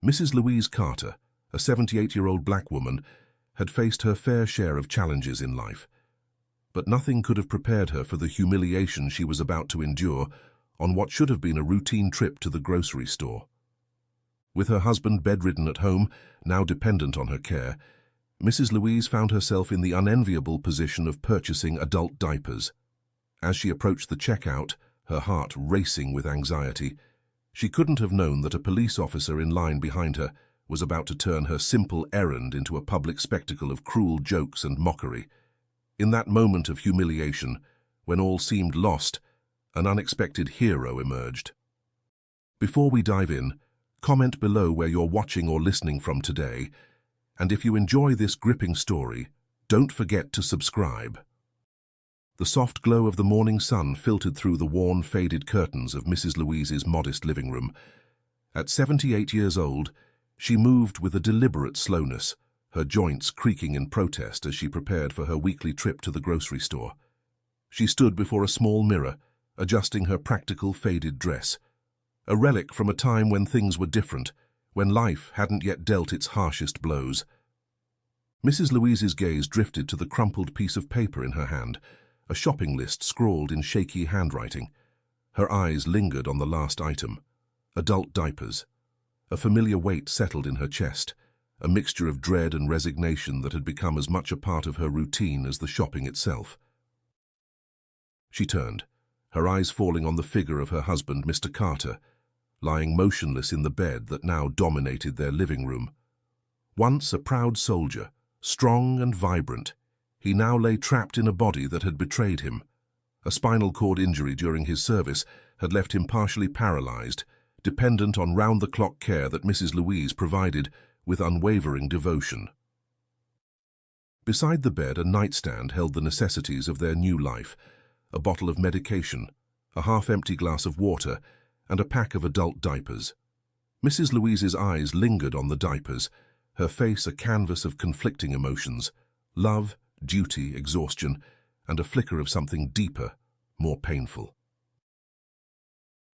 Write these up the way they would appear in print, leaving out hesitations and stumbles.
Mrs. Louise Carter, a 78-year-old black woman, had faced her fair share of challenges in life, but nothing could have prepared her for the humiliation she was about to endure on what should have been a routine trip to the grocery store. With her husband bedridden at home, now dependent on her care, Mrs. Louise found herself in the unenviable position of purchasing adult diapers. As she approached the checkout, her heart racing with anxiety, she couldn't have known that a police officer in line behind her was about to turn her simple errand into a public spectacle of cruel jokes and mockery. In that moment of humiliation, when all seemed lost, an unexpected hero emerged. Before we dive in, comment below where you're watching or listening from today, and if you enjoy this gripping story, don't forget to subscribe. The soft glow of the morning sun filtered through the worn, faded curtains of Mrs. Louise's modest living room. At 78 years old, she moved with a deliberate slowness, her joints creaking in protest as she prepared for her weekly trip to the grocery store. She stood before a small mirror, adjusting her practical, faded dress, a relic from a time when things were different, when life hadn't yet dealt its harshest blows. Mrs. Louise's gaze drifted to the crumpled piece of paper in her hand, a shopping list scrawled in shaky handwriting. Her eyes lingered on the last item, adult diapers. A familiar weight settled in her chest, a mixture of dread and resignation that had become as much a part of her routine as the shopping itself. She turned, her eyes falling on the figure of her husband, Mr. Carter, lying motionless in the bed that now dominated their living room. Once a proud soldier, strong and vibrant, he now lay trapped in a body that had betrayed him. A spinal cord injury during his service had left him partially paralyzed, dependent on round-the-clock care that Mrs. Louise provided with unwavering devotion. Beside the bed, a nightstand held the necessities of their new life, a bottle of medication, a half-empty glass of water, and a pack of adult diapers. Mrs. Louise's eyes lingered on the diapers, her face a canvas of conflicting emotions, love, duty, exhaustion, and a flicker of something deeper, more painful.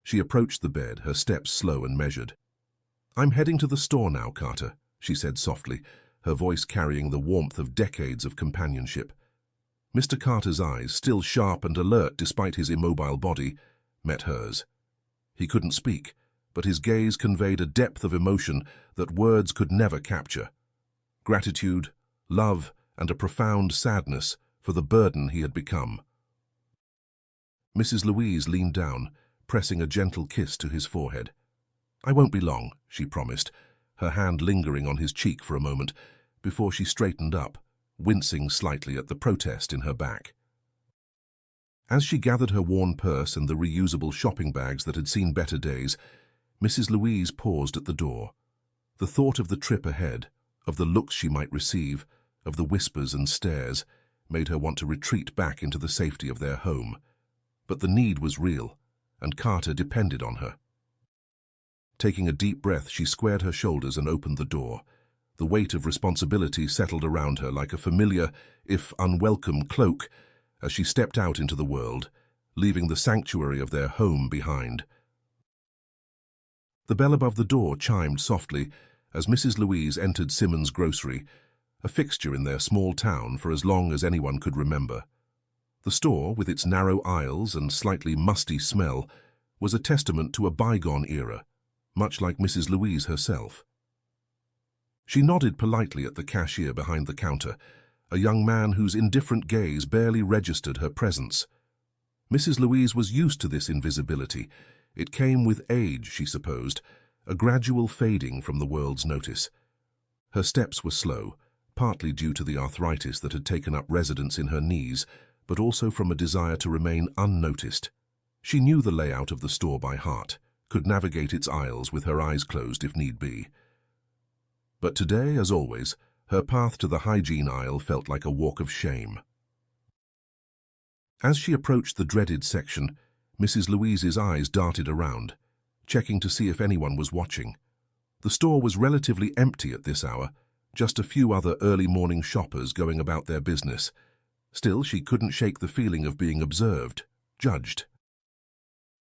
She approached the bed, her steps slow and measured. "I'm heading to the store now, Carter," she said softly, her voice carrying the warmth of decades of companionship. Mr. Carter's eyes, still sharp and alert despite his immobile body, met hers. He couldn't speak, but his gaze conveyed a depth of emotion that words could never capture. Gratitude, love, and a profound sadness for the burden he had become. Mrs. Louise leaned down, pressing a gentle kiss to his forehead. "I won't be long," she promised, her hand lingering on his cheek for a moment, before she straightened up, wincing slightly at the protest in her back. As she gathered her worn purse and the reusable shopping bags that had seen better days, Mrs. Louise paused at the door. The thought of the trip ahead, of the looks she might receive, of the whispers and stares, made her want to retreat back into the safety of their home. But the need was real, and Carter depended on her. Taking a deep breath, she squared her shoulders and opened the door. The weight of responsibility settled around her like a familiar, if unwelcome, cloak as she stepped out into the world, leaving the sanctuary of their home behind. The bell above the door chimed softly as Mrs. Louise entered Simmons' grocery, a fixture in their small town for as long as anyone could remember. The store, with its narrow aisles and slightly musty smell, was a testament to a bygone era, much like Mrs. Louise herself. She nodded politely at the cashier behind the counter, a young man whose indifferent gaze barely registered her presence. Mrs. Louise was used to this invisibility. It came with age, she supposed, a gradual fading from the world's notice. Her steps were slow, partly due to the arthritis that had taken up residence in her knees, but also from a desire to remain unnoticed. She knew the layout of the store by heart, could navigate its aisles with her eyes closed if need be. But today, as always, her path to the hygiene aisle felt like a walk of shame. As she approached the dreaded section, Mrs. Louise's eyes darted around, checking to see if anyone was watching. The store was relatively empty at this hour, just a few other early morning shoppers going about their business. Still, she couldn't shake the feeling of being observed, judged.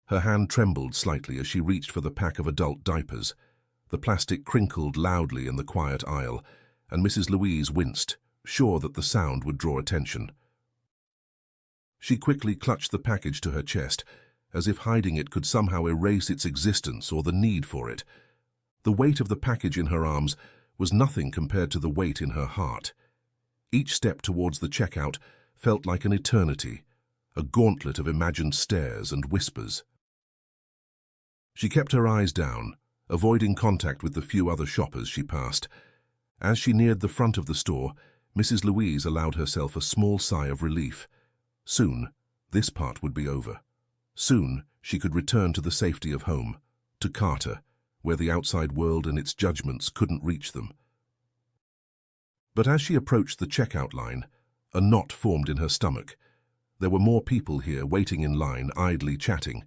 Her hand trembled slightly as she reached for the pack of adult diapers. The plastic crinkled loudly in the quiet aisle, and Mrs. Louise winced, sure that the sound would draw attention. She quickly clutched the package to her chest, as if hiding it could somehow erase its existence or the need for it. The weight of the package in her arms was nothing compared to the weight in her heart. Each step towards the checkout felt like an eternity, a gauntlet of imagined stares and whispers. She kept her eyes down, avoiding contact with the few other shoppers she passed. As she neared the front of the store, Mrs. Louise allowed herself a small sigh of relief. Soon, this part would be over. Soon, she could return to the safety of home, to Carter, where the outside world and its judgments couldn't reach them. But as she approached the checkout line, a knot formed in her stomach. There were more people here waiting in line, idly chatting.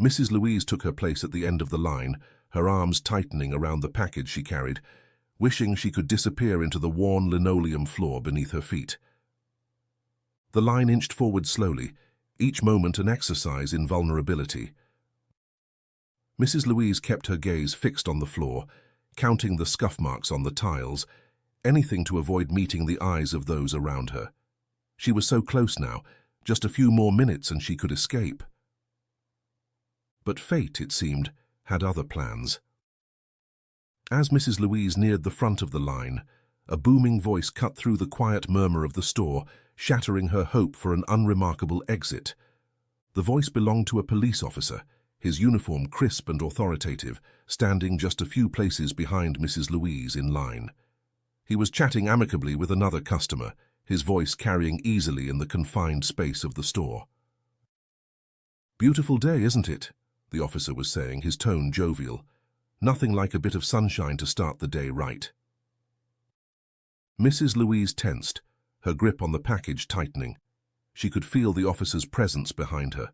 Mrs. Louise took her place at the end of the line, her arms tightening around the package she carried, wishing she could disappear into the worn linoleum floor beneath her feet. The line inched forward slowly, each moment an exercise in vulnerability. Mrs. Louise kept her gaze fixed on the floor, counting the scuff marks on the tiles, anything to avoid meeting the eyes of those around her. She was so close now, just a few more minutes and she could escape. But fate, it seemed, had other plans. As Mrs. Louise neared the front of the line, a booming voice cut through the quiet murmur of the store, shattering her hope for an unremarkable exit. The voice belonged to a police officer, his uniform crisp and authoritative, standing just a few places behind Mrs. Louise in line. He was chatting amicably with another customer, his voice carrying easily in the confined space of the store. "Beautiful day, isn't it?" the officer was saying, his tone jovial. Nothing like a bit of sunshine to start the day right. Mrs. Louise tensed, her grip on the package tightening. She could feel the officer's presence behind her,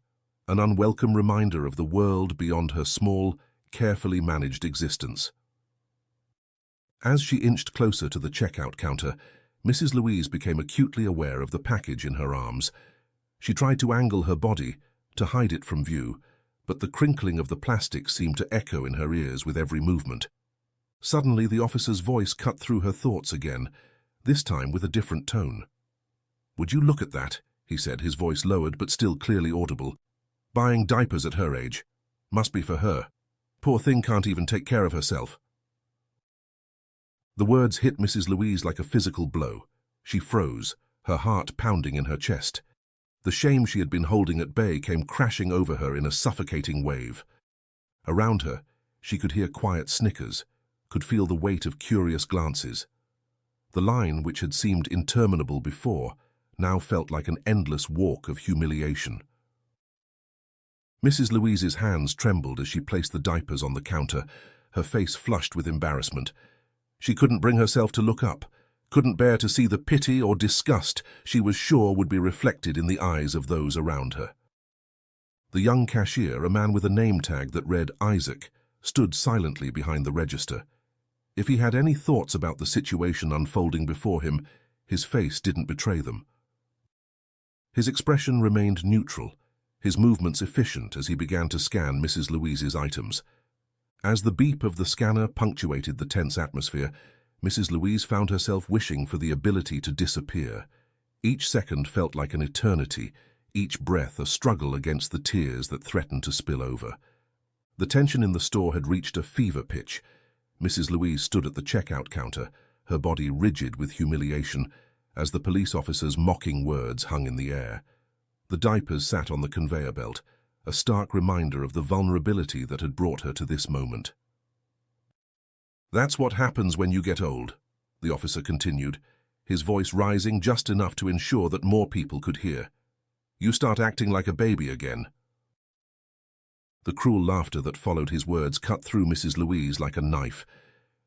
an unwelcome reminder of the world beyond her small, carefully managed existence. As she inched closer to the checkout counter, Mrs. Louise became acutely aware of the package in her arms. She tried to angle her body, to hide it from view, but the crinkling of the plastic seemed to echo in her ears with every movement. Suddenly, the officer's voice cut through her thoughts again, this time with a different tone. "Would you look at that?" he said, his voice lowered but still clearly audible. "Buying diapers at her age. Must be for her. Poor thing can't even take care of herself." The words hit Mrs. Louise like a physical blow. She froze, her heart pounding in her chest. The shame she had been holding at bay came crashing over her in a suffocating wave. Around her, she could hear quiet snickers, could feel the weight of curious glances. The line, which had seemed interminable before, now felt like an endless walk of humiliation. Mrs. Louise's hands trembled as she placed the diapers on the counter, her face flushed with embarrassment. She couldn't bring herself to look up, couldn't bear to see the pity or disgust she was sure would be reflected in the eyes of those around her. The young cashier, a man with a name tag that read Isaac, stood silently behind the register. If he had any thoughts about the situation unfolding before him, his face didn't betray them. His expression remained neutral, his movements efficient as he began to scan Mrs. Louise's items. As the beep of the scanner punctuated the tense atmosphere, Mrs. Louise found herself wishing for the ability to disappear. Each second felt like an eternity, each breath a struggle against the tears that threatened to spill over. The tension in the store had reached a fever pitch. Mrs. Louise stood at the checkout counter, her body rigid with humiliation, as the police officer's mocking words hung in the air. The diapers sat on the conveyor belt, a stark reminder of the vulnerability that had brought her to this moment. "That's what happens when you get old," the officer continued, his voice rising just enough to ensure that more people could hear. "You start acting like a baby again." The cruel laughter that followed his words cut through Mrs. Louise like a knife.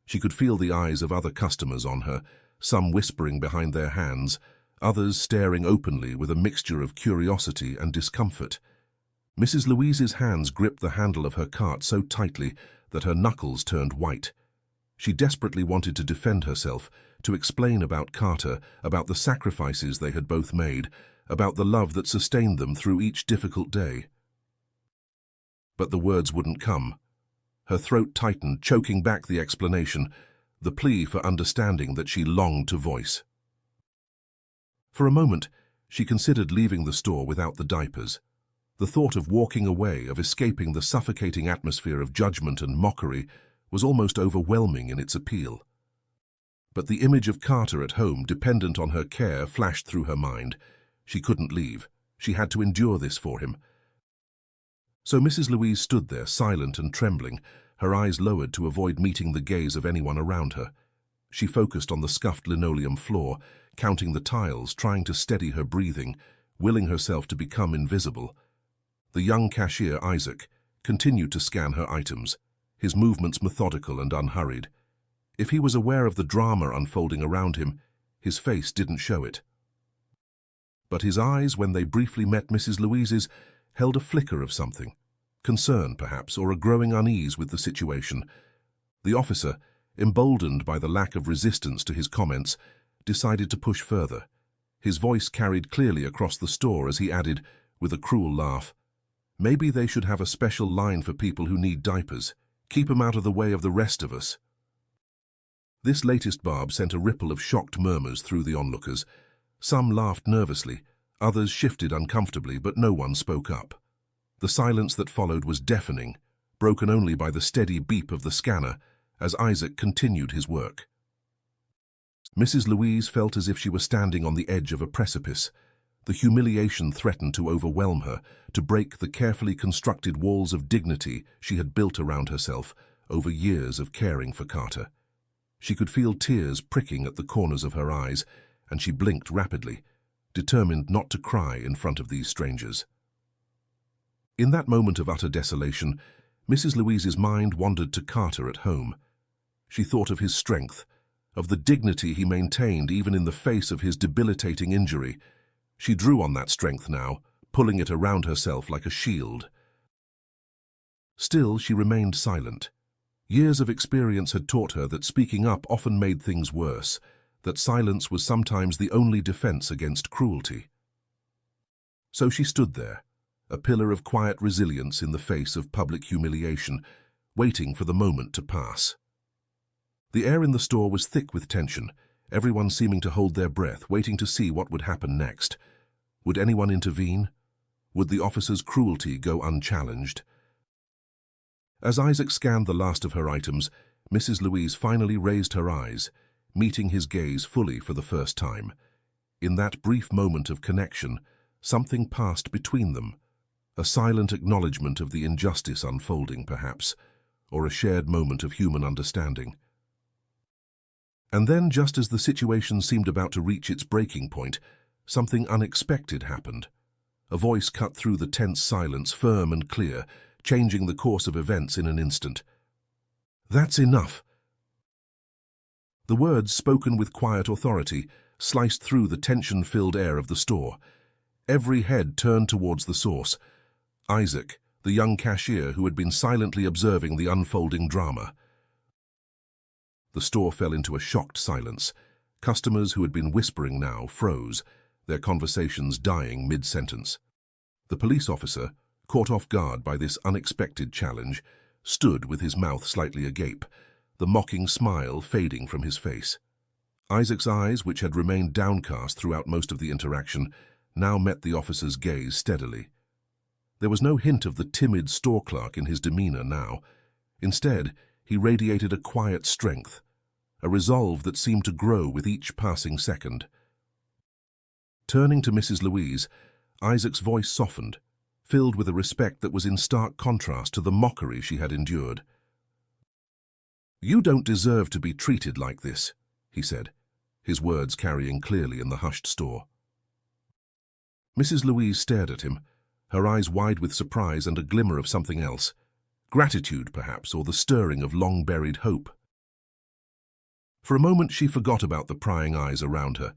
She could feel the eyes of other customers on her, some whispering behind their hands, others staring openly with a mixture of curiosity and discomfort. Mrs. Louise's hands gripped the handle of her cart so tightly that her knuckles turned white. She desperately wanted to defend herself, to explain about Carter, about the sacrifices they had both made, about the love that sustained them through each difficult day. But the words wouldn't come. Her throat tightened, choking back the explanation, the plea for understanding that she longed to voice. For a moment, she considered leaving the store without the diapers. The thought of walking away, of escaping the suffocating atmosphere of judgment and mockery, was almost overwhelming in its appeal. But the image of Carter at home, dependent on her care, flashed through her mind. She couldn't leave. She had to endure this for him. So Mrs. Louise stood there, silent and trembling, her eyes lowered to avoid meeting the gaze of anyone around her. She focused on the scuffed linoleum floor, counting the tiles, trying to steady her breathing, willing herself to become invisible. The young cashier, Isaac, continued to scan her items, his movements methodical and unhurried. If he was aware of the drama unfolding around him, his face didn't show it. But his eyes, when they briefly met Mrs. Louise's, held a flicker of something. Concern, perhaps, or a growing unease with the situation. The officer, emboldened by the lack of resistance to his comments, decided to push further. His voice carried clearly across the store as he added, with a cruel laugh, "Maybe they should have a special line for people who need diapers. Keep 'em out of the way of the rest of us." This latest barb sent a ripple of shocked murmurs through the onlookers. Some laughed nervously, others shifted uncomfortably, but no one spoke up. The silence that followed was deafening, broken only by the steady beep of the scanner as Isaac continued his work. Mrs. Louise felt as if she were standing on the edge of a precipice. The humiliation threatened to overwhelm her, to break the carefully constructed walls of dignity she had built around herself over years of caring for Carter. She could feel tears pricking at the corners of her eyes, and she blinked rapidly, determined not to cry in front of these strangers. In that moment of utter desolation, Mrs. Louise's mind wandered to Carter at home. She thought of his strength, of the dignity he maintained even in the face of his debilitating injury. She drew on that strength now, pulling it around herself like a shield. Still, she remained silent. Years of experience had taught her that speaking up often made things worse, that silence was sometimes the only defense against cruelty. So she stood there, a pillar of quiet resilience in the face of public humiliation, waiting for the moment to pass. The air in the store was thick with tension, everyone seeming to hold their breath, waiting to see what would happen next. Would anyone intervene? Would the officer's cruelty go unchallenged? As Isaac scanned the last of her items, Mrs. Louise finally raised her eyes, meeting his gaze fully for the first time. In that brief moment of connection, something passed between them, a silent acknowledgement of the injustice unfolding, perhaps, or a shared moment of human understanding. And then, just as the situation seemed about to reach its breaking point, something unexpected happened. A voice cut through the tense silence, firm and clear, changing the course of events in an instant. "That's enough." The words, spoken with quiet authority, sliced through the tension-filled air of the store. Every head turned towards the source. Isaac, the young cashier who had been silently observing the unfolding drama. The store fell into a shocked silence. Customers who had been whispering now froze, their conversations dying mid-sentence. The police officer, caught off guard by this unexpected challenge, stood with his mouth slightly agape, the mocking smile fading from his face. Isaac's eyes, which had remained downcast throughout most of the interaction, now met the officer's gaze steadily. There was no hint of the timid store clerk in his demeanor now. Instead, he radiated a quiet strength, a resolve that seemed to grow with each passing second. Turning to Mrs. Louise, Isaac's voice softened, filled with a respect that was in stark contrast to the mockery she had endured. "You don't deserve to be treated like this," he said, his words carrying clearly in the hushed store. Mrs. Louise stared at him, her eyes wide with surprise and a glimmer of something else. Gratitude, perhaps, or the stirring of long-buried hope. For a moment she forgot about the prying eyes around her,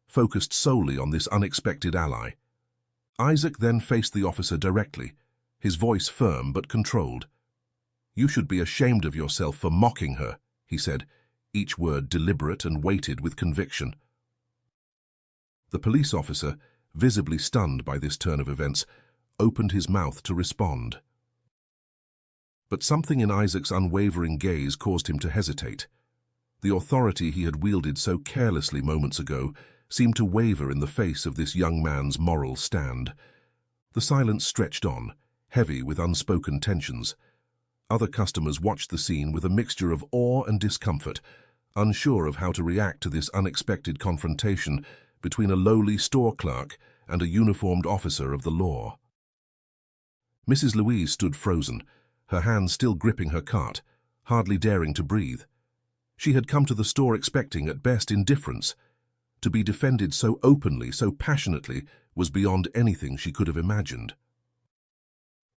focused solely on this unexpected ally. Isaac then faced the officer directly, his voice firm but controlled. "You should be ashamed of yourself for mocking her," he said, each word deliberate and weighted with conviction. The police officer, visibly stunned by this turn of events, opened his mouth to respond. But something in Isaac's unwavering gaze caused him to hesitate. The authority he had wielded so carelessly moments ago seemed to waver in the face of this young man's moral stand. The silence stretched on, heavy with unspoken tensions. Other customers watched the scene with a mixture of awe and discomfort, unsure of how to react to this unexpected confrontation between a lowly store clerk and a uniformed officer of the law. Mrs. Louise stood frozen, her hands still gripping her cart, hardly daring to breathe. She had come to the store expecting, at best, indifference. To be defended so openly, so passionately, was beyond anything she could have imagined.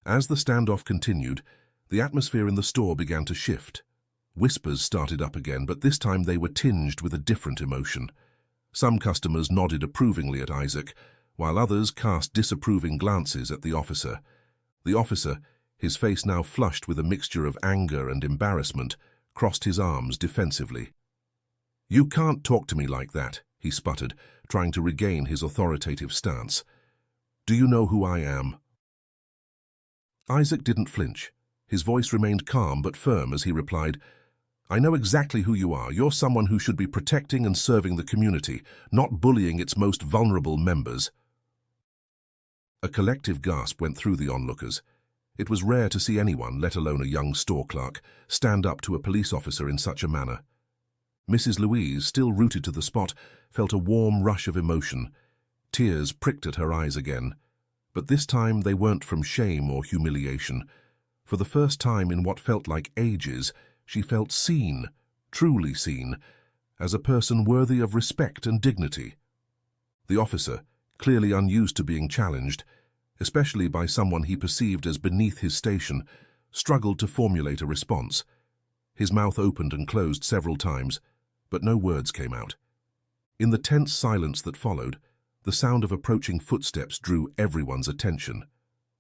As the standoff continued, the atmosphere in the store began to shift. Whispers started up again, but this time they were tinged with a different emotion. Some customers nodded approvingly at Isaac, while others cast disapproving glances at the officer. The officer, his face now flushed with a mixture of anger and embarrassment, crossed his arms defensively. "You can't talk to me like that," he sputtered, trying to regain his authoritative stance. "Do you know who I am?" Isaac didn't flinch. His voice remained calm but firm as he replied, "I know exactly who you are. You're someone who should be protecting and serving the community, not bullying its most vulnerable members." A collective gasp went through the onlookers. It was rare to see anyone, let alone a young store clerk, stand up to a police officer in such a manner. Mrs. Louise, still rooted to the spot, felt a warm rush of emotion. Tears pricked at her eyes again. But this time they weren't from shame or humiliation. For the first time in what felt like ages, she felt seen, truly seen, as a person worthy of respect and dignity. The officer, clearly unused to being challenged, especially by someone he perceived as beneath his station, struggled to formulate a response. His mouth opened and closed several times, but no words came out. In the tense silence that followed, the sound of approaching footsteps drew everyone's attention.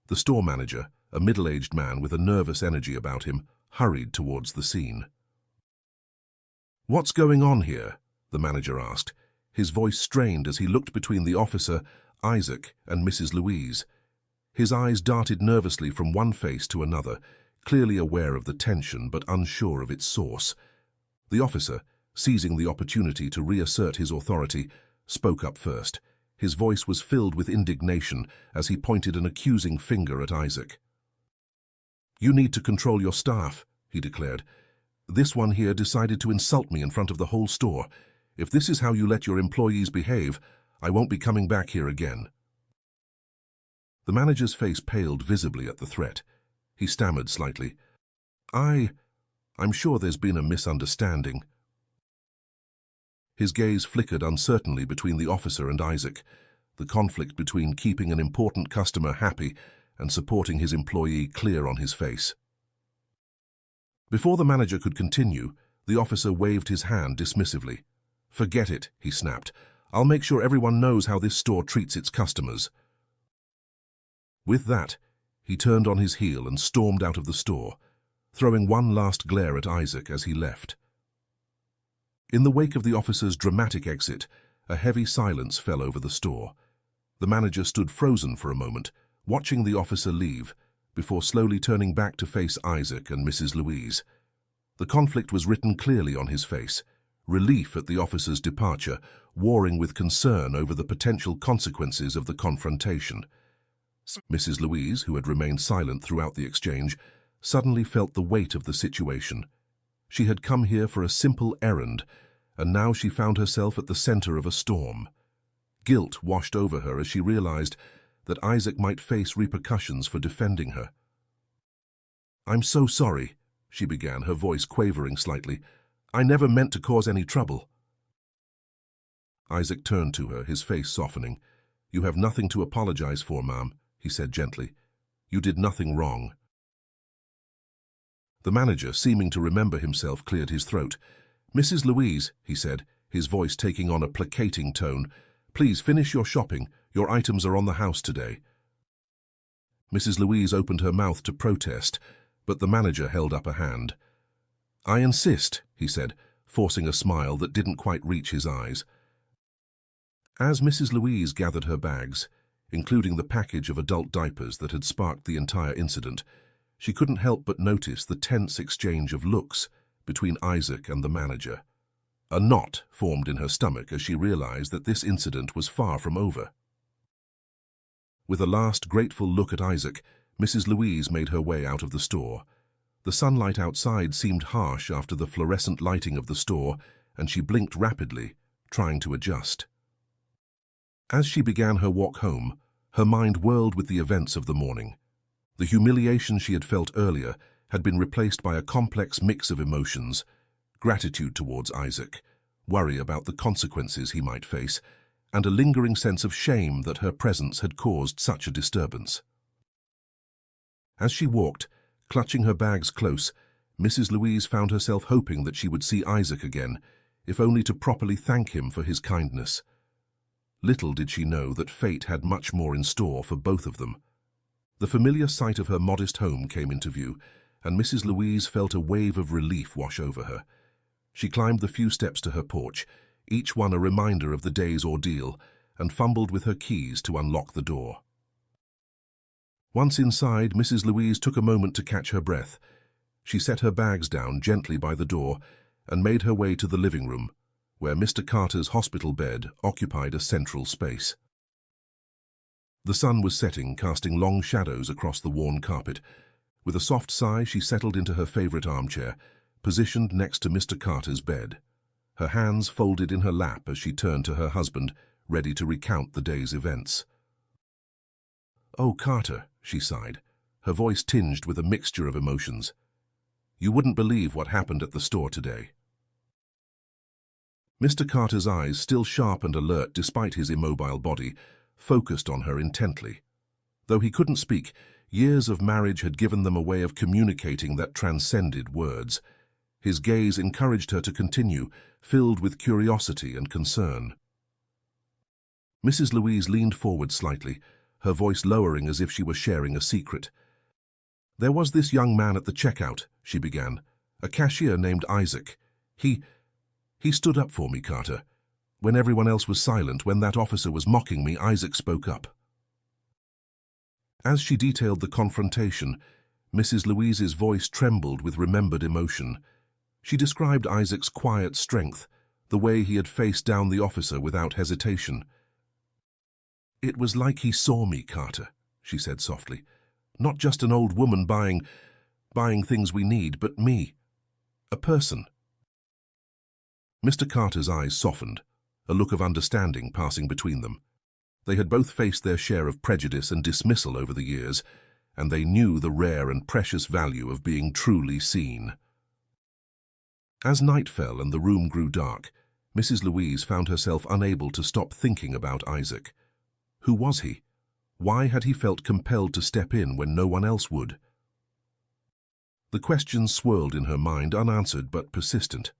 The store manager, a middle-aged man with a nervous energy about him, hurried towards the scene. "What's going on here?" the manager asked, his voice strained as he looked between the officer, Isaac, and Mrs. Louise. His eyes darted nervously from one face to another, clearly aware of the tension but unsure of its source. The officer, seizing the opportunity to reassert his authority, spoke up first. His voice was filled with indignation as he pointed an accusing finger at Isaac. "You need to control your staff," he declared. "This one here decided to insult me in front of the whole store. If this is how you let your employees behave, I won't be coming back here again." The manager's face paled visibly at the threat. He stammered slightly. I'm sure there's been a misunderstanding." His gaze flickered uncertainly between the officer and Isaac, the conflict between keeping an important customer happy and supporting his employee clear on his face. Before the manager could continue, the officer waved his hand dismissively. "Forget it," he snapped. "I'll make sure everyone knows how this store treats its customers." With that, he turned on his heel and stormed out of the store, throwing one last glare at Isaac as he left. In the wake of the officer's dramatic exit, a heavy silence fell over the store. The manager stood frozen for a moment, watching the officer leave, before slowly turning back to face Isaac and Mrs. Louise. The conflict was written clearly on his face, relief at the officer's departure, warring with concern over the potential consequences of the confrontation. Mrs. Louise, who had remained silent throughout the exchange, suddenly felt the weight of the situation. She had come here for a simple errand, and now she found herself at the center of a storm. Guilt washed over her as she realized that Isaac might face repercussions for defending her. "I'm so sorry," she began, her voice quavering slightly. "I never meant to cause any trouble." Isaac turned to her, his face softening. "You have nothing to apologize for, ma'am," he said gently. "You did nothing wrong." The manager, seeming to remember himself, cleared his throat. "Mrs. Louise," he said, his voice taking on a placating tone, "please finish your shopping. Your items are on the house today." Mrs. Louise opened her mouth to protest, but the manager held up a hand. "I insist," he said, forcing a smile that didn't quite reach his eyes. As Mrs. Louise gathered her bags, including the package of adult diapers that had sparked the entire incident, she couldn't help but notice the tense exchange of looks between Isaac and the manager. A knot formed in her stomach as she realized that this incident was far from over. With a last grateful look at Isaac, Mrs. Louise made her way out of the store. The sunlight outside seemed harsh after the fluorescent lighting of the store, and she blinked rapidly, trying to adjust. As she began her walk home, her mind whirled with the events of the morning. The humiliation she had felt earlier had been replaced by a complex mix of emotions: gratitude towards Isaac, worry about the consequences he might face, and a lingering sense of shame that her presence had caused such a disturbance. As she walked, clutching her bags close, Mrs. Louise found herself hoping that she would see Isaac again, if only to properly thank him for his kindness. Little did she know that fate had much more in store for both of them. The familiar sight of her modest home came into view, and Mrs. Louise felt a wave of relief wash over her. She climbed the few steps to her porch, each one a reminder of the day's ordeal, and fumbled with her keys to unlock the door. Once inside, Mrs. Louise took a moment to catch her breath. She set her bags down gently by the door and made her way to the living room, where Mr. Carter's hospital bed occupied a central space. The sun was setting, casting long shadows across the worn carpet. With a soft sigh, she settled into her favorite armchair, positioned next to Mr. Carter's bed. Her hands folded in her lap as she turned to her husband, ready to recount the day's events. "Oh, Carter," she sighed, her voice tinged with a mixture of emotions. "You wouldn't believe what happened at the store today." Mr. Carter's eyes, still sharp and alert despite his immobile body, focused on her intently. Though he couldn't speak, years of marriage had given them a way of communicating that transcended words. His gaze encouraged her to continue, filled with curiosity and concern. Mrs. Louise leaned forward slightly, her voice lowering as if she were sharing a secret. "There was this young man at the checkout," she began, "a cashier named Isaac. He stood up for me, Carter. When everyone else was silent, when that officer was mocking me, Isaac spoke up." As she detailed the confrontation, Mrs. Louise's voice trembled with remembered emotion. She described Isaac's quiet strength, the way he had faced down the officer without hesitation. "It was like he saw me, Carter," she said softly. "Not just an old woman buying things we need, but me. A person." Mr. Carter's eyes softened, a look of understanding passing between them. They had both faced their share of prejudice and dismissal over the years, and they knew the rare and precious value of being truly seen. As night fell and the room grew dark, Mrs. Louise found herself unable to stop thinking about Isaac. Who was he? Why had he felt compelled to step in when no one else would? The questions swirled in her mind, unanswered but persistent.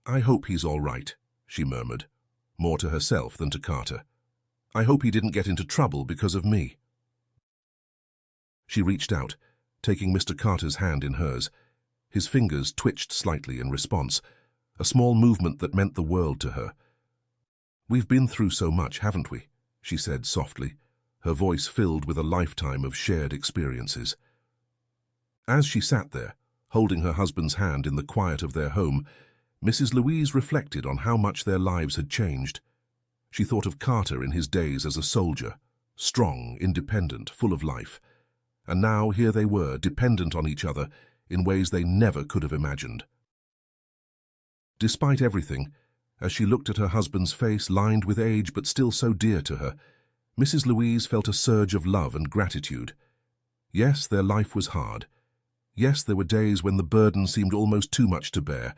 "I hope he's all right," she murmured, more to herself than to Carter. "I hope he didn't get into trouble because of me." She reached out, taking Mr. Carter's hand in hers. His fingers twitched slightly in response, a small movement that meant the world to her. "We've been through so much, haven't we?" she said softly, her voice filled with a lifetime of shared experiences. As she sat there, holding her husband's hand in the quiet of their home, Mrs. Louise reflected on how much their lives had changed. She thought of Carter in his days as a soldier, strong, independent, full of life. And now here they were, dependent on each other in ways they never could have imagined. Despite everything, as she looked at her husband's face, lined with age but still so dear to her, Mrs. Louise felt a surge of love and gratitude. Yes, their life was hard. Yes, there were days when the burden seemed almost too much to bear,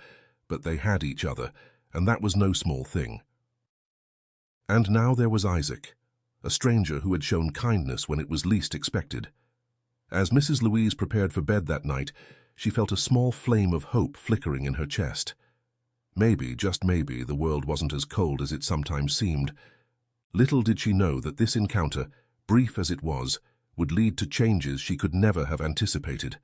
but they had each other, and that was no small thing. And now there was Isaac, a stranger who had shown kindness when it was least expected. As Mrs. Louise prepared for bed that night, she felt a small flame of hope flickering in her chest. Maybe, just maybe, the world wasn't as cold as it sometimes seemed. Little did she know that this encounter, brief as it was, would lead to changes she could never have anticipated.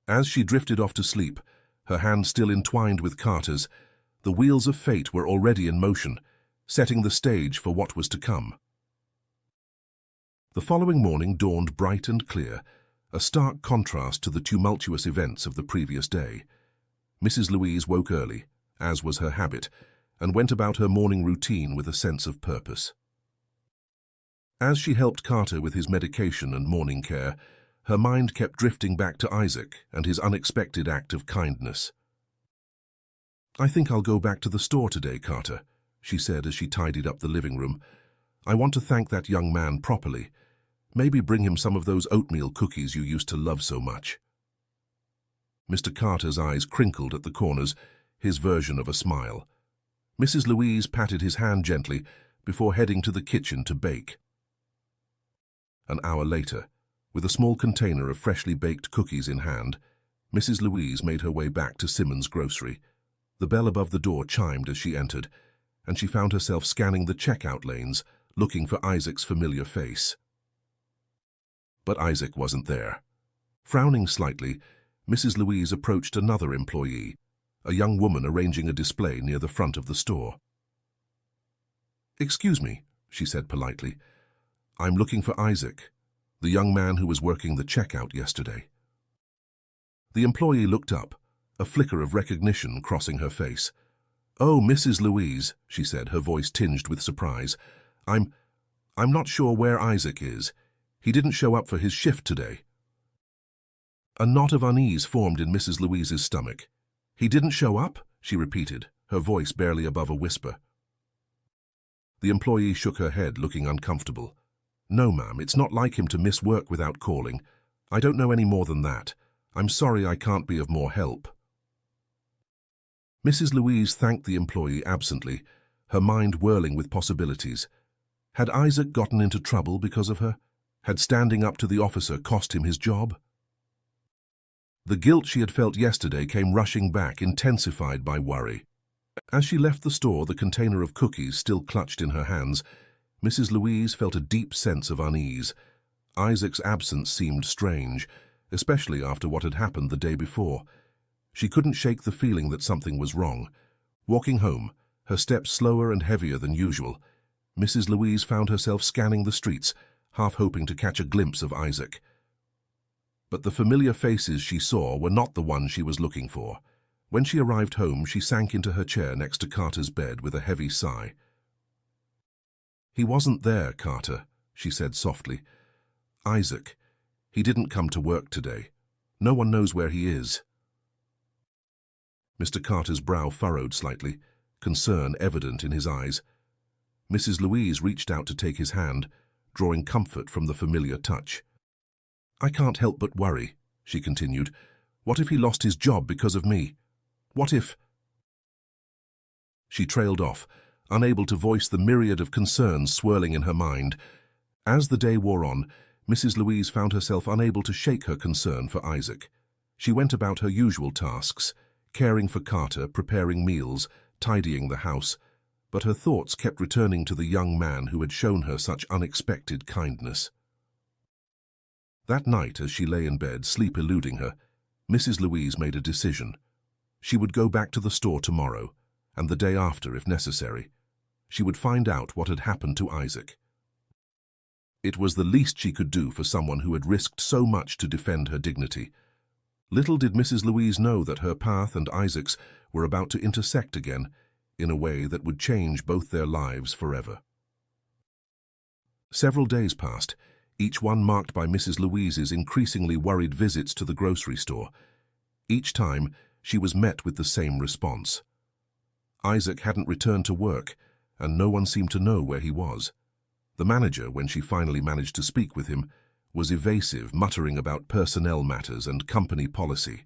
As she drifted off to sleep, her hand still entwined with Carter's, the wheels of fate were already in motion, setting the stage for what was to come. The following morning dawned bright and clear, a stark contrast to the tumultuous events of the previous day. Mrs. Louise woke early, as was her habit, and went about her morning routine with a sense of purpose. As she helped Carter with his medication and morning care, her mind kept drifting back to Isaac and his unexpected act of kindness. "I think I'll go back to the store today, Carter," she said as she tidied up the living room. "I want to thank that young man properly. Maybe bring him some of those oatmeal cookies you used to love so much." Mr. Carter's eyes crinkled at the corners, his version of a smile. Mrs. Louise patted his hand gently before heading to the kitchen to bake. An hour later, with a small container of freshly baked cookies in hand, Mrs. Louise made her way back to Simmons' grocery. The bell above the door chimed as she entered, and she found herself scanning the checkout lanes, looking for Isaac's familiar face. But Isaac wasn't there. Frowning slightly, Mrs. Louise approached another employee, a young woman arranging a display near the front of the store. "Excuse me," she said politely. "I'm looking for Isaac, the young man who was working the checkout yesterday." The employee looked up, a flicker of recognition crossing her face. "Oh, Mrs. Louise," she said, her voice tinged with surprise. I'm not sure where Isaac is. He didn't show up for his shift today." A knot of unease formed in Mrs. Louise's stomach. "He didn't show up?" she repeated, her voice barely above a whisper. The employee shook her head, looking uncomfortable. "No, ma'am, it's not like him to miss work without calling. I don't know any more than that. I'm sorry I can't be of more help." Mrs. Louise thanked the employee absently, her mind whirling with possibilities. Had Isaac gotten into trouble because of her? Had standing up to the officer cost him his job? The guilt she had felt yesterday came rushing back, intensified by worry. As she left the store, the container of cookies still clutched in her hands, Mrs. Louise felt a deep sense of unease. Isaac's absence seemed strange, especially after what had happened the day before. She couldn't shake the feeling that something was wrong. Walking home, her steps slower and heavier than usual, Mrs. Louise found herself scanning the streets, half hoping to catch a glimpse of Isaac. But the familiar faces she saw were not the ones she was looking for. When she arrived home, she sank into her chair next to Carter's bed with a heavy sigh. "He wasn't there, Carter," she said softly. "Isaac. He didn't come to work today. No one knows where he is." Mr. Carter's brow furrowed slightly, concern evident in his eyes. Mrs. Louise reached out to take his hand, drawing comfort from the familiar touch. "I can't help but worry," she continued. "What if he lost his job because of me? What if—" She trailed off, unable to voice the myriad of concerns swirling in her mind. As the day wore on, Mrs. Louise found herself unable to shake her concern for Isaac. She went about her usual tasks, caring for Carter, preparing meals, tidying the house, but her thoughts kept returning to the young man who had shown her such unexpected kindness. That night, as she lay in bed, sleep eluding her, Mrs. Louise made a decision. She would go back to the store tomorrow, and the day after, if necessary. She would find out what had happened to Isaac. It was the least she could do for someone who had risked so much to defend her dignity. Little did Mrs. Louise know that her path and Isaac's were about to intersect again, in a way that would change both their lives forever. Several days passed, each one marked by Mrs. Louise's increasingly worried visits to the grocery store. Each time, she was met with the same response. Isaac hadn't returned to work, and no one seemed to know where he was. The manager, when she finally managed to speak with him, was evasive, muttering about personnel matters and company policy.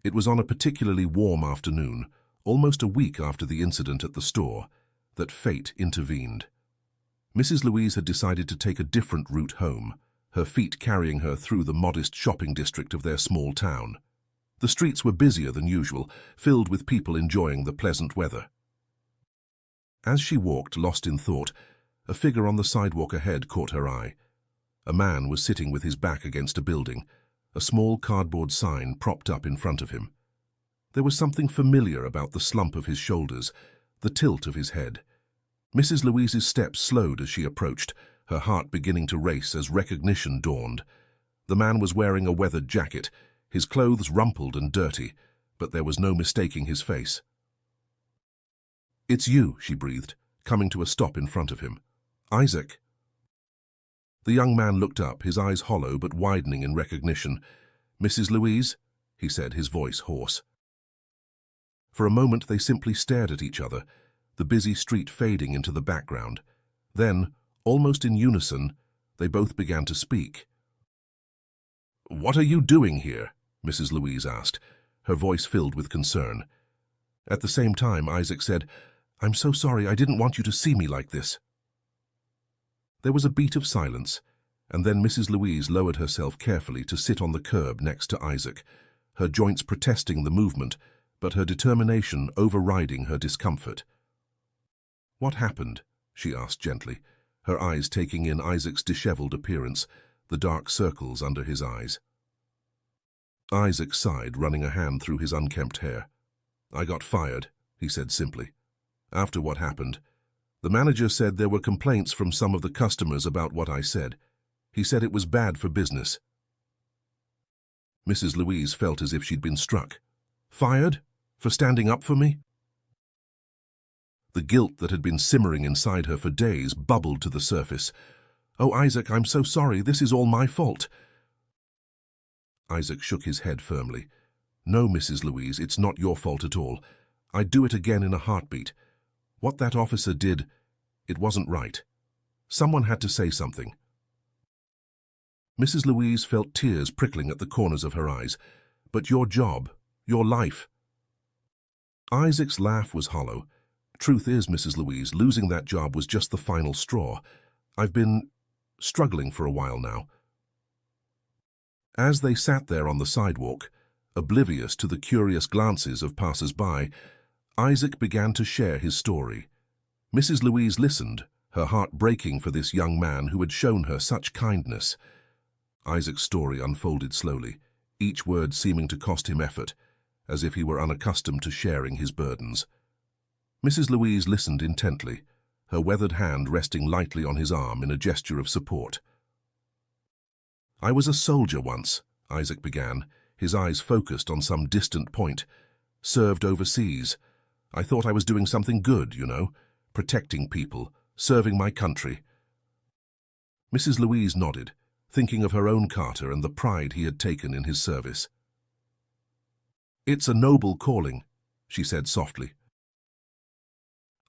It was on a particularly warm afternoon, almost a week after the incident at the store, that fate intervened. Mrs. Louise had decided to take a different route home, her feet carrying her through the modest shopping district of their small town. The streets were busier than usual, filled with people enjoying the pleasant weather. As she walked, lost in thought, a figure on the sidewalk ahead caught her eye. A man was sitting with his back against a building, a small cardboard sign propped up in front of him. There was something familiar about the slump of his shoulders, the tilt of his head. Mrs. Louise's steps slowed as she approached, her heart beginning to race as recognition dawned. The man was wearing a weathered jacket, his clothes rumpled and dirty, but there was no mistaking his face. "It's you," she breathed, coming to a stop in front of him. "Isaac." The young man looked up, his eyes hollow but widening in recognition. "Mrs. Louise?" he said, his voice hoarse. For a moment they simply stared at each other, the busy street fading into the background. Then, almost in unison, they both began to speak. "What are you doing here?" Mrs. Louise asked, her voice filled with concern. At the same time, Isaac said, "I'm so sorry, I didn't want you to see me like this." There was a beat of silence, and then Mrs. Louise lowered herself carefully to sit on the curb next to Isaac, her joints protesting the movement, but her determination overriding her discomfort. "What happened?" she asked gently, her eyes taking in Isaac's disheveled appearance, the dark circles under his eyes. Isaac sighed, running a hand through his unkempt hair. "I got fired," he said simply. "After what happened. The manager said there were complaints from some of the customers about what I said. He said it was bad for business." Mrs. Louise felt as if she'd been struck. "Fired? For standing up for me?" The guilt that had been simmering inside her for days bubbled to the surface. "Oh, Isaac, I'm so sorry. This is all my fault." Isaac shook his head firmly. "No, Mrs. Louise, it's not your fault at all. I'd do it again in a heartbeat. What that officer did, it wasn't right. Someone had to say something." Mrs. Louise felt tears prickling at the corners of her eyes. "But your job, your life." Isaac's laugh was hollow. "Truth is, Mrs. Louise, losing that job was just the final straw. I've been struggling for a while now." As they sat there on the sidewalk, oblivious to the curious glances of passers-by, Isaac began to share his story. Mrs. Louise listened, her heart breaking for this young man who had shown her such kindness. Isaac's story unfolded slowly, each word seeming to cost him effort, as if he were unaccustomed to sharing his burdens. Mrs. Louise listened intently, her weathered hand resting lightly on his arm in a gesture of support. "I was a soldier once," Isaac began, his eyes focused on some distant point. "Served overseas. I thought I was doing something good, you know, protecting people, serving my country." Mrs. Louise nodded, thinking of her own Carter and the pride he had taken in his service. "It's a noble calling," she said softly.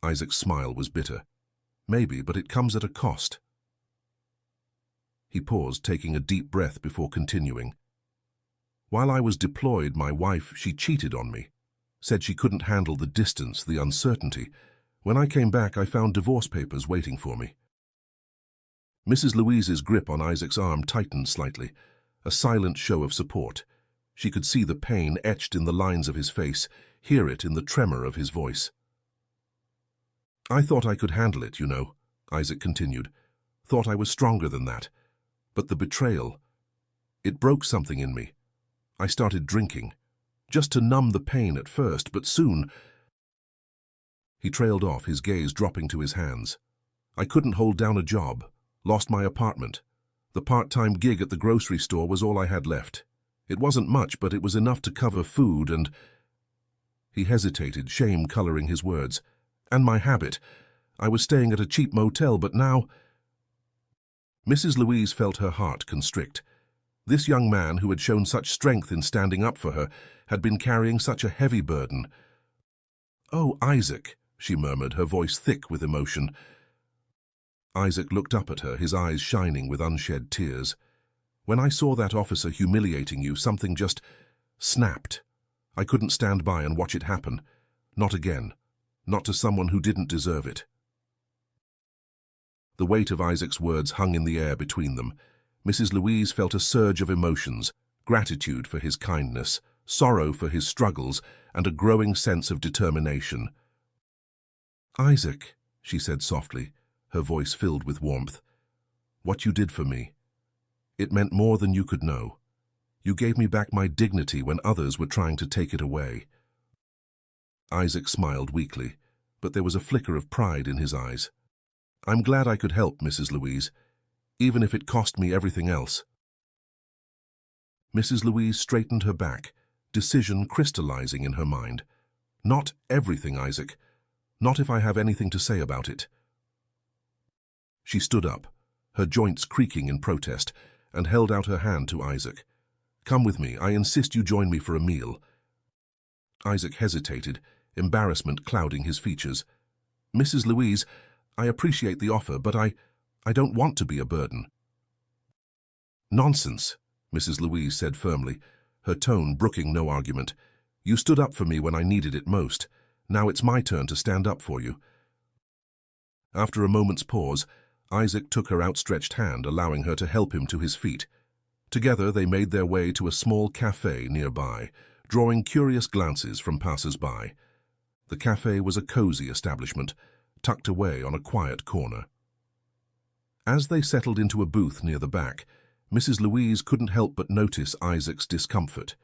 Isaac's smile was bitter. "Maybe, but it comes at a cost." He paused, taking a deep breath before continuing. "While I was deployed, my wife, she cheated on me. Said she couldn't handle the distance, the uncertainty. When I came back, I found divorce papers waiting for me." Mrs. Louise's grip on Isaac's arm tightened slightly, a silent show of support. She could see the pain etched in the lines of his face, hear it in the tremor of his voice. "I thought I could handle it, you know," Isaac continued. "Thought I was stronger than that. But the betrayal, it broke something in me. I started drinking, just to numb the pain at first, but soon—" He trailed off, his gaze dropping to his hands. "I couldn't hold down a job, lost my apartment. The part-time gig at the grocery store was all I had left. It wasn't much, but it was enough to cover food and—" He hesitated, shame coloring his words. "And my habit. I was staying at a cheap motel, but now—" Mrs. Louise felt her heart constrict. This young man, who had shown such strength in standing up for her, had been carrying such a heavy burden. "Oh, Isaac," she murmured, her voice thick with emotion. Isaac looked up at her, his eyes shining with unshed tears. "When I saw that officer humiliating you, something just snapped. I couldn't stand by and watch it happen. Not again. Not to someone who didn't deserve it." The weight of Isaac's words hung in the air between them. Mrs. Louise felt a surge of emotions, gratitude for his kindness, sorrow for his struggles, and a growing sense of determination. "Isaac," she said softly, her voice filled with warmth, "what you did for me, it meant more than you could know. You gave me back my dignity when others were trying to take it away." Isaac smiled weakly, but there was a flicker of pride in his eyes. "I'm glad I could help, Mrs. Louise, even if it cost me everything else." Mrs. Louise straightened her back, decision crystallizing in her mind. Not everything, Isaac. Not if I have anything to say about it. She stood up, her joints creaking in protest, and held out her hand to Isaac. Come with me. I insist you join me for a meal. Isaac hesitated, embarrassment clouding his features. Mrs. Louise, I appreciate the offer, but I don't want to be a burden. Nonsense, Mrs. Louise said firmly, her tone brooking no argument. You stood up for me when I needed it most. Now it's my turn to stand up for you. After a moment's pause, Isaac took her outstretched hand, allowing her to help him to his feet. Together they made their way to a small cafe nearby, drawing curious glances from passers-by. The cafe was a cozy establishment, tucked away on a quiet corner. As they settled into a booth near the back, Mrs. Louise couldn't help but notice Isaac's discomfort.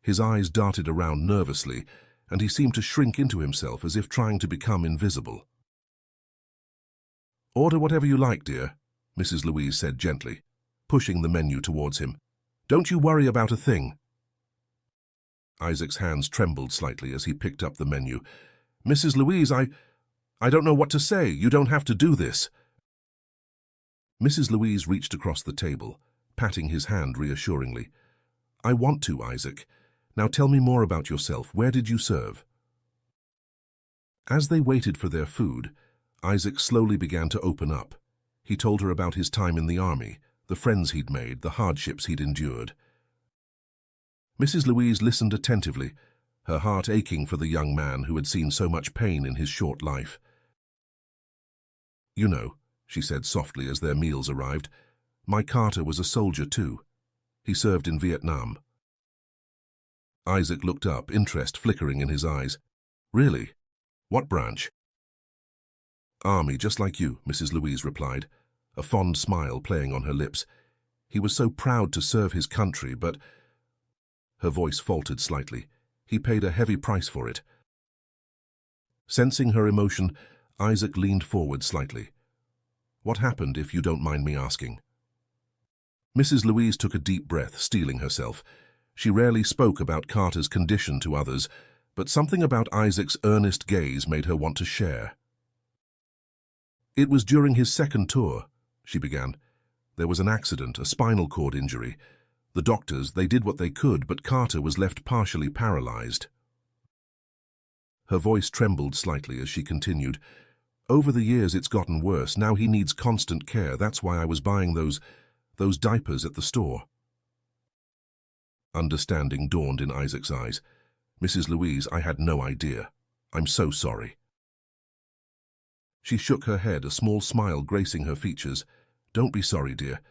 His eyes darted around nervously, and he seemed to shrink into himself as if trying to become invisible. Order whatever you like, dear, Mrs. Louise said gently, pushing the menu towards him. Don't you worry about a thing. Isaac's hands trembled slightly as he picked up the menu. Mrs. Louise, I don't know what to say. You don't have to do this. Mrs. Louise reached across the table, patting his hand reassuringly. I want to, Isaac. Now tell me more about yourself. Where did you serve? As they waited for their food, Isaac slowly began to open up. He told her about his time in the army, the friends he'd made, the hardships he'd endured. Mrs. Louise listened attentively, her heart aching for the young man who had seen so much pain in his short life. You know, she said softly as their meals arrived, my Carter was a soldier too. He served in Vietnam. Isaac looked up, interest flickering in his eyes. Really? What branch? Army, just like you, Mrs. Louise replied, a fond smile playing on her lips. He was so proud to serve his country, but... Her voice faltered slightly. He paid a heavy price for it. Sensing her emotion, Isaac leaned forward slightly. What happened, if you don't mind me asking? Mrs. Louise took a deep breath, steeling herself. She rarely spoke about Carter's condition to others, but something about Isaac's earnest gaze made her want to share. It was during his second tour, she began. There was an accident, a spinal cord injury. The doctors, they did what they could, but Carter was left partially paralyzed. Her voice trembled slightly as she continued. Over the years it's gotten worse. Now he needs constant care. That's why I was buying those diapers at the store. Understanding dawned in Isaac's eyes. Mrs. Louise, I had no idea. I'm so sorry. She shook her head, a small smile gracing her features. Don't be sorry, dear.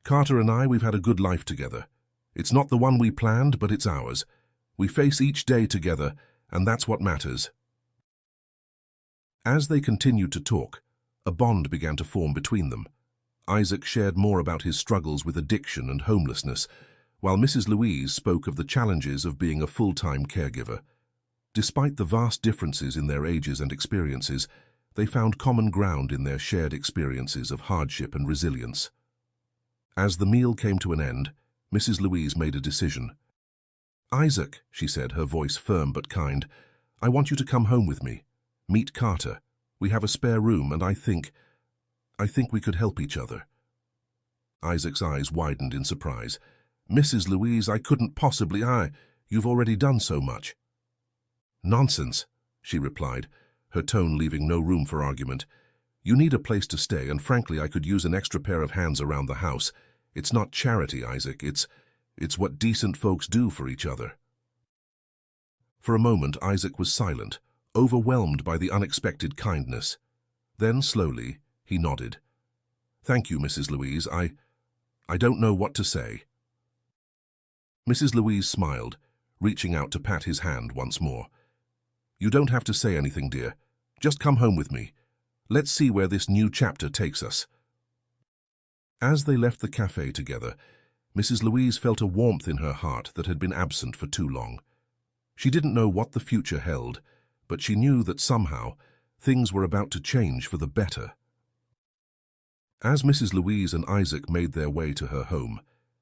Carter and I, we've had a good life together. It's not the one we planned, but it's ours. We face each day together, and that's what matters. As they continued to talk, a bond began to form between them. Isaac shared more about his struggles with addiction and homelessness, while Mrs. Louise spoke of the challenges of being a full-time caregiver. Despite the vast differences in their ages and experiences, they found common ground in their shared experiences of hardship and resilience. As the meal came to an end, Mrs. Louise made a decision. Isaac, she said, her voice firm but kind, I want you to come home with me. Meet Carter. We have a spare room, and I think we could help each other. Isaac's eyes widened in surprise. Mrs. Louise, I couldn't possibly. You've already done so much. Nonsense, she replied, her tone leaving no room for argument. You need a place to stay, and frankly, I could use an extra pair of hands around the house. It's not charity, Isaac. It's what decent folks do for each other. For a moment, Isaac was silent, overwhelmed by the unexpected kindness. Then, slowly, he nodded. Thank you, Mrs. Louise. I don't know what to say. Mrs. Louise smiled, reaching out to pat his hand once more. You don't have to say anything, dear. Just come home with me. Let's see where this new chapter takes us. As they left the cafe together, Mrs. Louise felt a warmth in her heart that had been absent for too long. She didn't know what the future held, but she knew that somehow things were about to change for the better. As Mrs. Louise and Isaac made their way to her home,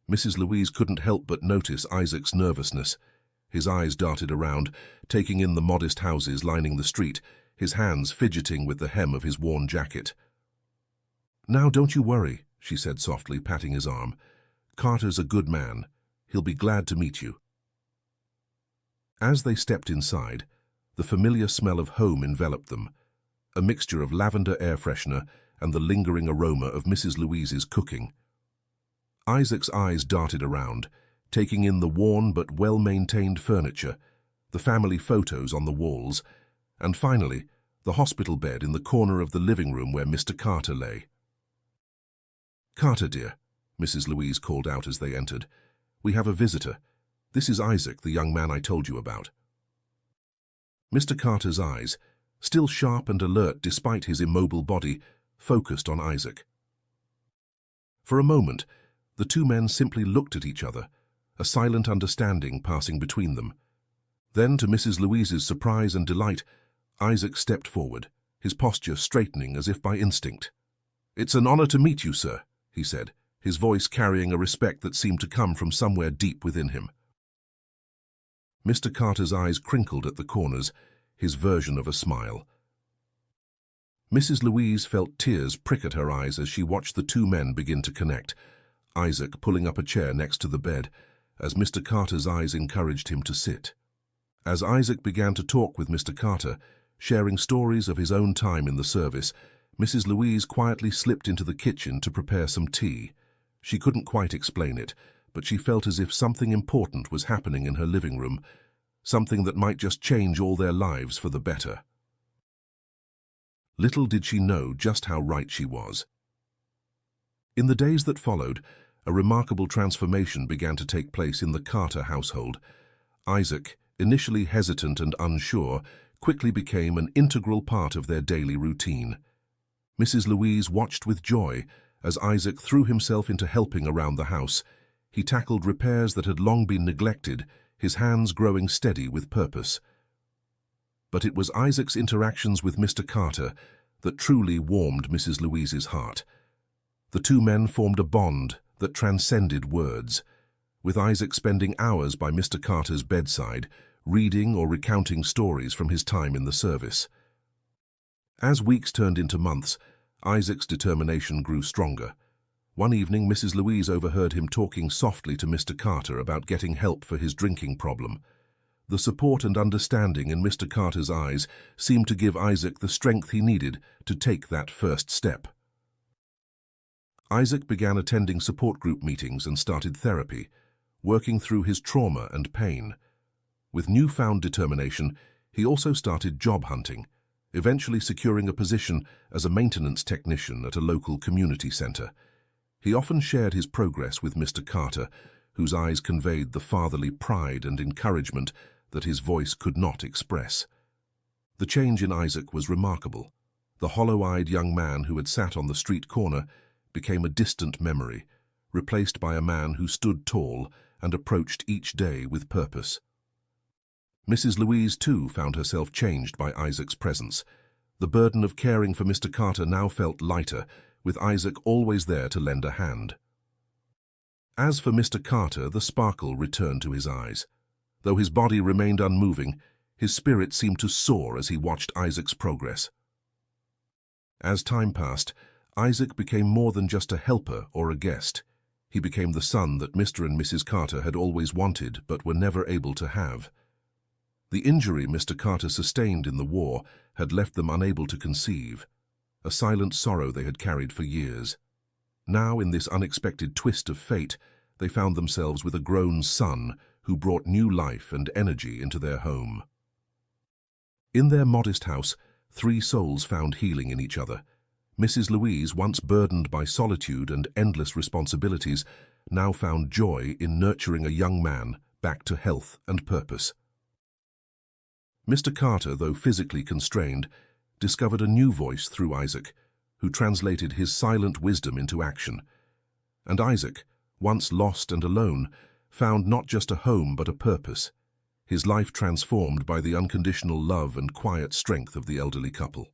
Mrs. Louise couldn't help but notice Isaac's nervousness. His eyes darted around, taking in the modest houses lining the street, his hands fidgeting with the hem of his worn jacket. "Now, don't you worry," she said softly, patting his arm. "Carter's a good man. He'll be glad to meet you." As they stepped inside, the familiar smell of home enveloped them, a mixture of lavender air freshener and the lingering aroma of Mrs. Louise's cooking. Isaac's eyes darted around, taking in the worn but well-maintained furniture, the family photos on the walls, and finally, the hospital bed in the corner of the living room where Mr. Carter lay. "Carter, dear," Mrs. Louise called out as they entered, "we have a visitor. This is Isaac, the young man I told you about." Mr. Carter's eyes, still sharp and alert despite his immobile body, focused on Isaac. For a moment, the two men simply looked at each other, a silent understanding passing between them. Then, to Mrs. Louise's surprise and delight, Isaac stepped forward, his posture straightening as if by instinct. "It's an honor to meet you, sir," he said, his voice carrying a respect that seemed to come from somewhere deep within him. Mr. Carter's eyes crinkled at the corners, his version of a smile. Mrs. Louise felt tears prick at her eyes as she watched the two men begin to connect, Isaac pulling up a chair next to the bed, as Mr. Carter's eyes encouraged him to sit. As Isaac began to talk with Mr. Carter, sharing stories of his own time in the service, Mrs. Louise quietly slipped into the kitchen to prepare some tea. She couldn't quite explain it, but she felt as if something important was happening in her living room, something that might just change all their lives for the better. Little did she know just how right she was. In the days that followed, a remarkable transformation began to take place in the Carter household. Isaac, initially hesitant and unsure, quickly became an integral part of their daily routine. Mrs. Louise watched with joy as Isaac threw himself into helping around the house. He tackled repairs that had long been neglected, his hands growing steady with purpose. But it was Isaac's interactions with Mr. Carter that truly warmed Mrs. Louise's heart. The two men formed a bond that transcended words, with Isaac spending hours by Mr. Carter's bedside, reading or recounting stories from his time in the service. As weeks turned into months, Isaac's determination grew stronger. One evening, Mrs. Louise overheard him talking softly to Mr. Carter about getting help for his drinking problem. The support and understanding in Mr. Carter's eyes seemed to give Isaac the strength he needed to take that first step. Isaac began attending support group meetings and started therapy, working through his trauma and pain. With newfound determination, he also started job hunting, eventually securing a position as a maintenance technician at a local community center. He often shared his progress with Mr. Carter, whose eyes conveyed the fatherly pride and encouragement that his voice could not express. The change in Isaac was remarkable. The hollow-eyed young man who had sat on the street corner became a distant memory, replaced by a man who stood tall and approached each day with purpose. Mrs. Louise, too, found herself changed by Isaac's presence. The burden of caring for Mr. Carter now felt lighter, with Isaac always there to lend a hand. As for Mr. Carter, the sparkle returned to his eyes. Though his body remained unmoving, his spirit seemed to soar as he watched Isaac's progress. As time passed, Isaac became more than just a helper or a guest. He became the son that Mr. and Mrs. Carter had always wanted but were never able to have. The injury Mr. Carter sustained in the war had left them unable to conceive, a silent sorrow they had carried for years. Now, in this unexpected twist of fate, they found themselves with a grown son who brought new life and energy into their home. In their modest house, three souls found healing in each other. Mrs. Louise, once burdened by solitude and endless responsibilities, now found joy in nurturing a young man back to health and purpose. Mr. Carter, though physically constrained, discovered a new voice through Isaac, who translated his silent wisdom into action. And Isaac, once lost and alone, found not just a home but a purpose, his life transformed by the unconditional love and quiet strength of the elderly couple.